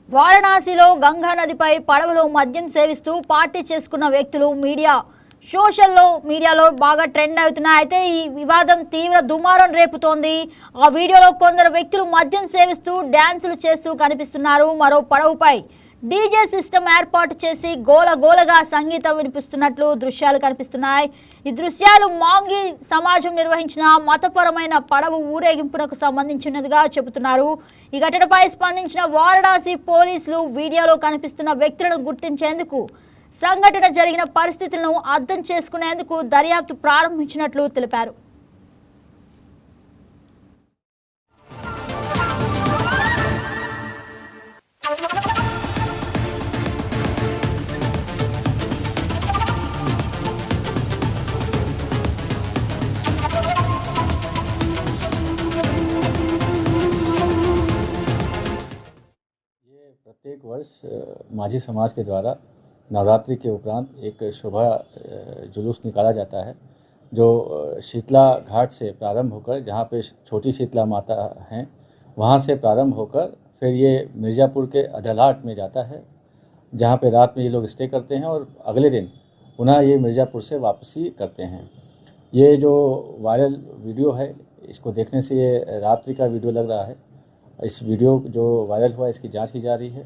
వారణాసిలో గంగా నదిపై పడవలో మద్యం సేవిస్తూ పార్టీ చేసుకున్న వ్యక్తులు సోషల్ మీడియాలో బాగా ట్రెండ్ అవుతున్నాయి. అయితే ఈ వివాదం తీవ్ర దుమారం రేపుతోంది. ఆ వీడియోలో కొందరు వ్యక్తులు మద్యం సేవిస్తూ డ్యాన్సులు చేస్తూ కనిపిస్తున్నారు. మరో పడవపై డీజే సిస్టమ్ ఏర్పాటు చేసి గోలగోలగా సంగీతం వినిపిస్తున్నట్లు దృశ్యాలు కనిపిస్తున్నాయి. ఈ దృశ్యాలు మాంగి సమాజం నిర్వహించిన మతపరమైన పడవ ఊరేగింపునకు సంబంధించినదిగా చెబుతున్నారు. ఈ ఘటనపై స్పందించిన వారణాసి పోలీసులు వీడియోలో కనిపిస్తున్న వ్యక్తులను గుర్తించేందుకు, సంఘటన జరిగిన పరిస్థితులను అర్థం చేసుకునేందుకు దర్యాప్తు ప్రారంభించినట్లు తెలిపారు. प्रत्येक वर्ष माझी समाज के द्वारा नवरात्रि के उपरांत एक शोभा जुलूस निकाला जाता है, जो शीतला घाट से प्रारंभ होकर, जहाँ पे छोटी शीतला माता हैं, वहाँ से प्रारंभ होकर फिर ये मिर्ज़ापुर के अधलाट में जाता है, जहाँ पे रात में ये लोग स्टे करते हैं और अगले दिन पुनः ये मिर्ज़ापुर से वापसी करते हैं। ये जो वायरल वीडियो है, इसको देखने से ये रात्रि का वीडियो लग रहा है। इस वीडियो जो वायरल हुआ, इसकी जांच की जा रही है।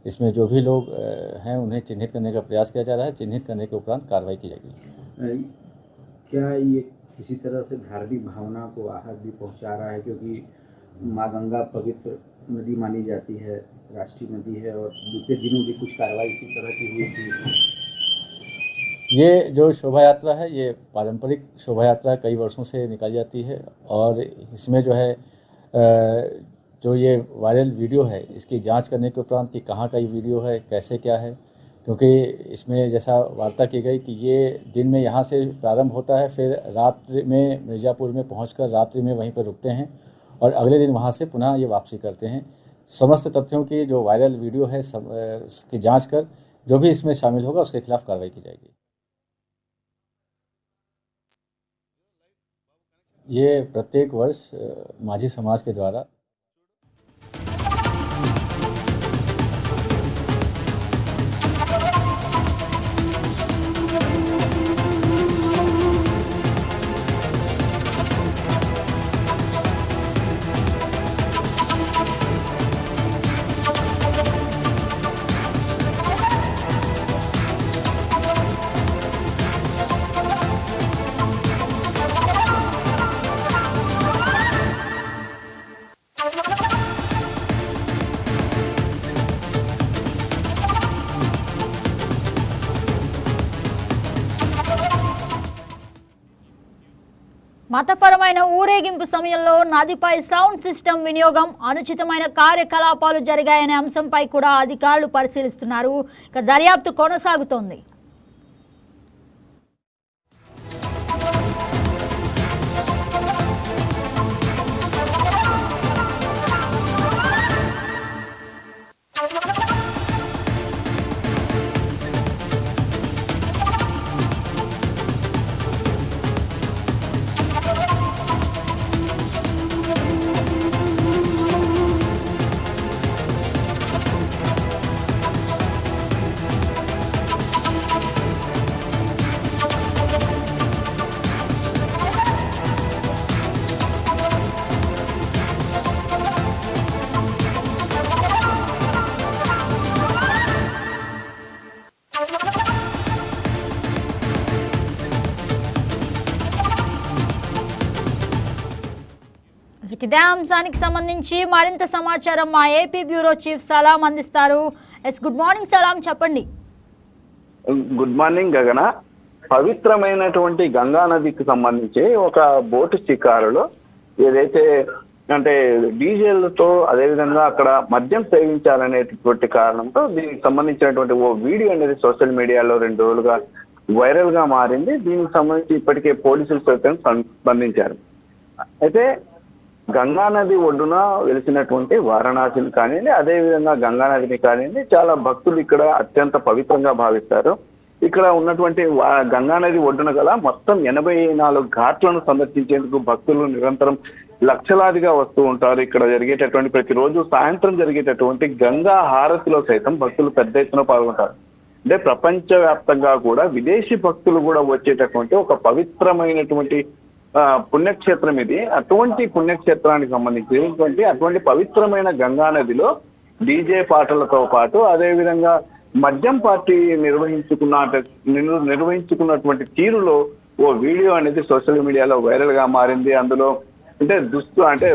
इसमें जो भी लोग हैं उन्हें चिन्हित करने का प्रयास किया जा रहा है। चिन्हित करने के उपरांत कार्रवाई की जाएगी। क्या ये किसी तरह से धार्मिक भावना को आहत भी पहुंचा रहा है, क्योंकि माँ गंगा पवित्र नदी मानी जाती है, राष्ट्रीय नदी है, और बीते दिनों भी कुछ कार्रवाई इसी तरह की हुई थी। ये जो शोभा यात्रा है, ये पारंपरिक शोभा यात्रा कई वर्षों से निकाली जाती है, और इसमें जो है जो ये वायरल वीडियो है, इसकी जांच करने के उपरांत कि कहाँ का ये वीडियो है, कैसे क्या है, क्योंकि इसमें जैसा वार्ता की गई कि ये दिन में यहाँ से प्रारंभ होता है, फिर रात्रि में मिर्ज़ापुर में पहुंचकर रात्रि में वहीं पर रुकते हैं और अगले दिन वहाँ से पुनः ये वापसी करते हैं। समस्त तथ्यों की जो वायरल वीडियो है उसकी जाँच कर जो भी इसमें शामिल होगा उसके खिलाफ कार्रवाई की जाएगी। ये प्रत्येक वर्ष माझी समाज के द्वारा మతపరమైన ఊరేగింపు సమయంలో నదిపై సౌండ్ సిస్టమ్ వినియోగం, అనుచితమైన కార్యకలాపాలు జరిగాయనే అంశంపై కూడా అధికారులు పరిశీలిస్తున్నారు. ఇక దర్యాప్తు కొనసాగుతోంది. ఇదే అంశానికి సంబంధించి మరింత సమాచారం మా ఏపీ బ్యూరో చీఫ్ సలాం అందిస్తారు. గుడ్ మార్నింగ్ సలాం, చెప్పండి. గుడ్ మార్నింగ్ గగన. పవిత్రమైనటువంటి గంగా నదికి సంబంధించి ఒక బోటు షికారులో ఏదైతే అంటే డీజేలతో అదేవిధంగా అక్కడ మద్యం సేవించాలనేటువంటి కారణంతో దీనికి సంబంధించినటువంటి ఓ వీడియో అనేది సోషల్ మీడియాలో 2 రోజులుగా వైరల్ గా మారింది. దీనికి సంబంధించి ఇప్పటికే పోలీసులు సైతం స్పందించారు. అయితే గంగానది ఒడ్డున వెలిసినటువంటి వారణాసిని కానివ్వండి, అదేవిధంగా గంగానదిని కానివ్వండి, చాలా భక్తులు ఇక్కడ అత్యంత పవిత్రంగా భావిస్తారు. ఇక్కడ ఉన్నటువంటి గంగానది ఒడ్డున గల మొత్తం 84 ఘాట్లను సందర్శించేందుకు భక్తులు నిరంతరం లక్షలాదిగా వస్తూ ఉంటారు. ఇక్కడ జరిగేటటువంటి ప్రతిరోజు సాయంత్రం జరిగేటటువంటి గంగా హారతిలో సైతం భక్తులు పెద్ద ఎత్తున పాల్గొంటారు. అంటే ప్రపంచవ్యాప్తంగా కూడా విదేశీ భక్తులు కూడా వచ్చేటటువంటి ఒక పవిత్రమైనటువంటి పుణ్యక్షేత్రం ఇది. అటువంటి పుణ్యక్షేత్రానికి సంబంధించినటువంటి అటువంటి పవిత్రమైన గంగా నదిలో డీజే పాటలతో పాటు అదేవిధంగా మద్యం పార్టీ నిర్వహించుకున్నటువంటి తీరులో ఓ వీడియో అనేది సోషల్ మీడియాలో వైరల్ గా మారింది. అందులో అంటే అంటే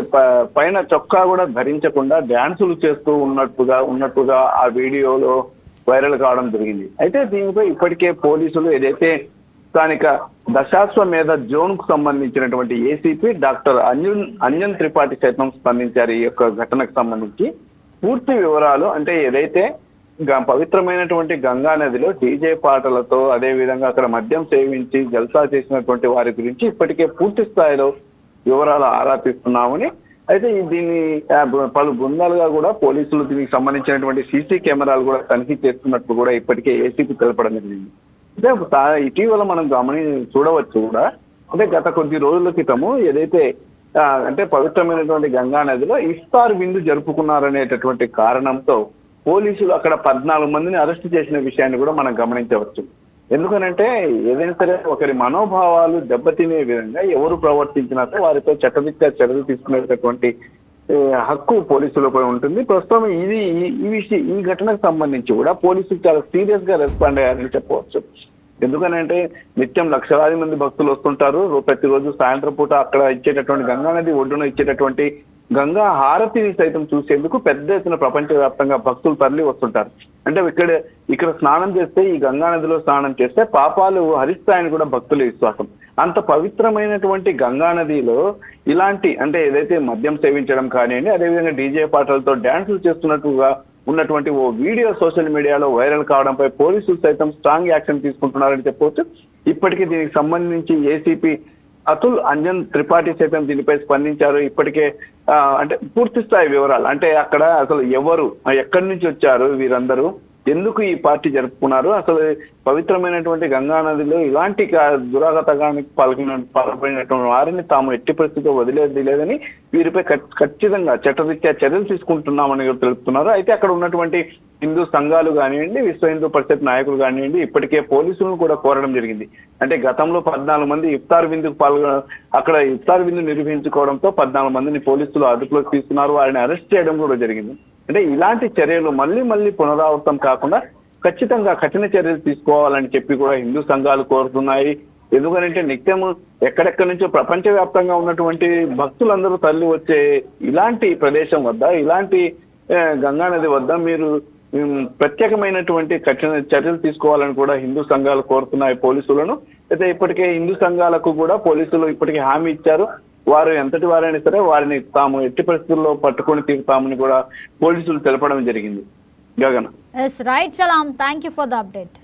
పైన చొక్కా కూడా ధరించకుండా డ్యాన్సులు చేస్తూ ఉన్నట్టుగా ఆ వీడియోలో వైరల్ కావడం జరిగింది. అయితే దీనిపై ఇప్పటికే పోలీసులు ఏదైతే స్థానిక దశాశ్వమేధ జోన్ కు సంబంధించినటువంటి ఏసీపీ డాక్టర్ అంజన్ త్రిపాఠి సైతం స్పందించారు. ఈ యొక్క ఘటనకు సంబంధించి పూర్తి వివరాలు అంటే ఏదైతే పవిత్రమైనటువంటి గంగా నదిలో డీజే పాటలతో అదే విధంగా అక్కడ మద్యం సేవించి జల్సా చేసినటువంటి వారి గురించి ఇప్పటికే పూర్తి స్థాయిలో వివరాలు ఆరా తీస్తున్నామని, అయితే దీన్ని పలు బృందాలుగా కూడా పోలీసులు దీనికి సంబంధించినటువంటి సీసీ కెమెరాలు కూడా తనిఖీ చేస్తున్నట్టు కూడా ఇప్పటికే ఏసీపీ తెలపడం జరిగింది. అంటే ఇటీవల మనం చూడవచ్చు కూడా అంటే గత కొద్ది రోజుల క్రితము ఏదైతే అంటే పవిత్రమైనటువంటి గంగా నదిలో ఇఫ్తార్ విందు జరుపుకున్నారనేటటువంటి కారణంతో పోలీసులు అక్కడ 14 మందిని అరెస్ట్ చేసిన విషయాన్ని కూడా మనం గమనించవచ్చు. ఎందుకనంటే ఏదైనా సరే ఒకరి మనోభావాలు దెబ్బతినే విధంగా ఎవరు ప్రవర్తించినా వారితో చట్టరీత్యా చర్యలు తీసుకునేటటువంటి హక్కు పోలీసులపై ఉంటుంది. ప్రస్తుతం ఈ ఘటనకు సంబంధించి కూడా పోలీసులు చాలా సీరియస్ గా రెస్పాండ్ అయ్యారని చెప్పవచ్చు. ఎందుకనంటే నిత్యం లక్షలాది మంది భక్తులు వస్తుంటారు. ప్రతిరోజు సాయంత్రం పూట అక్కడ ఇచ్చేటటువంటి గంగా నది ఒడ్డున ఇచ్చేటటువంటి గంగా హారతిని సైతం చూసేందుకు పెద్ద ఎత్తున ప్రపంచవ్యాప్తంగా భక్తులు తరలి వస్తుంటారు. అంటే ఇక్కడ స్నానం చేస్తే ఈ గంగా నదిలో స్నానం చేస్తే పాపాలు హరిస్తాయని కూడా భక్తుల విశ్వాసం. అంత పవిత్రమైనటువంటి గంగా నదిలో ఇలాంటి అంటే ఏదైతే మద్యం సేవించడం కానివ్వండి, అదేవిధంగా డీజే పాటలతో డ్యాన్సులు చేస్తున్నట్టుగా ఉన్నటువంటి ఓ వీడియో సోషల్ మీడియాలో వైరల్ కావడంపై పోలీసులు సైతం స్ట్రాంగ్ యాక్షన్ తీసుకుంటున్నారని చెప్పవచ్చు. ఇప్పటికే దీనికి సంబంధించి ఏసీపీ అతుల్ అంజన్ త్రిపాఠి సైతం దీనిపై స్పందించారు. ఇప్పటికే అంటే పూర్తి స్థాయి వివరాలు అంటే అక్కడ అసలు ఎవరు ఎక్కడి నుంచి వచ్చారు, వీరందరూ ఎందుకు ఈ పార్టీ జరుపుకున్నారు, అసలు పవిత్రమైనటువంటి గంగా నదిలో ఇలాంటి దురాగతానికి పాల్పడినటువంటి వారిని తాము ఎట్టి పరిస్థితిలో వదిలేది లేదని వీరిపై ఖచ్చితంగా చట్టరీత్యా చర్యలు తీసుకుంటున్నామని తెలుపుతున్నారు. అయితే అక్కడ ఉన్నటువంటి హిందూ సంఘాలు కానివ్వండి, విశ్వ హిందూ పరిషత్ నాయకులు కానివ్వండి ఇప్పటికే పోలీసులను కూడా కోరడం జరిగింది. అంటే గతంలో 14 మంది ఇఫ్తార్ విందుకు అక్కడ ఇఫ్తార్ విందు నిర్వహించుకోవడంతో 14 మందిని పోలీసులు అదుపులోకి తీసుకున్నారు. వారిని అరెస్ట్ చేయడం కూడా జరిగింది. అంటే ఇలాంటి చర్యలు మళ్ళీ పునరావృతం కాకుండా ఖచ్చితంగా కఠిన చర్యలు తీసుకోవాలని చెప్పి కూడా హిందూ సంఘాలు కోరుతున్నాయి. ఎందుకంటే నిత్యం ఎక్కడెక్కడి నుంచో ప్రపంచవ్యాప్తంగా ఉన్నటువంటి భక్తులందరూ తరలి వచ్చే ఇలాంటి ప్రదేశం వద్ద ఇలాంటి గంగా నది వద్ద మీరు ప్రత్యేకమైనటువంటి కఠిన చర్యలు తీసుకోవాలని కూడా హిందూ సంఘాలు కోరుతున్నాయి పోలీసులను. అయితే ఇప్పటికే హిందూ సంఘాలకు కూడా పోలీసులు ఇప్పటికే హామీ ఇచ్చారు. వారు ఎంతటి వారైనా సరే వారిని తాము ఎట్టి పరిస్థితుల్లో పట్టుకొని తీరుతామని కూడా పోలీసులు తెలపడం జరిగింది. Gagan. Yes, right, Salam. Thank you for the update.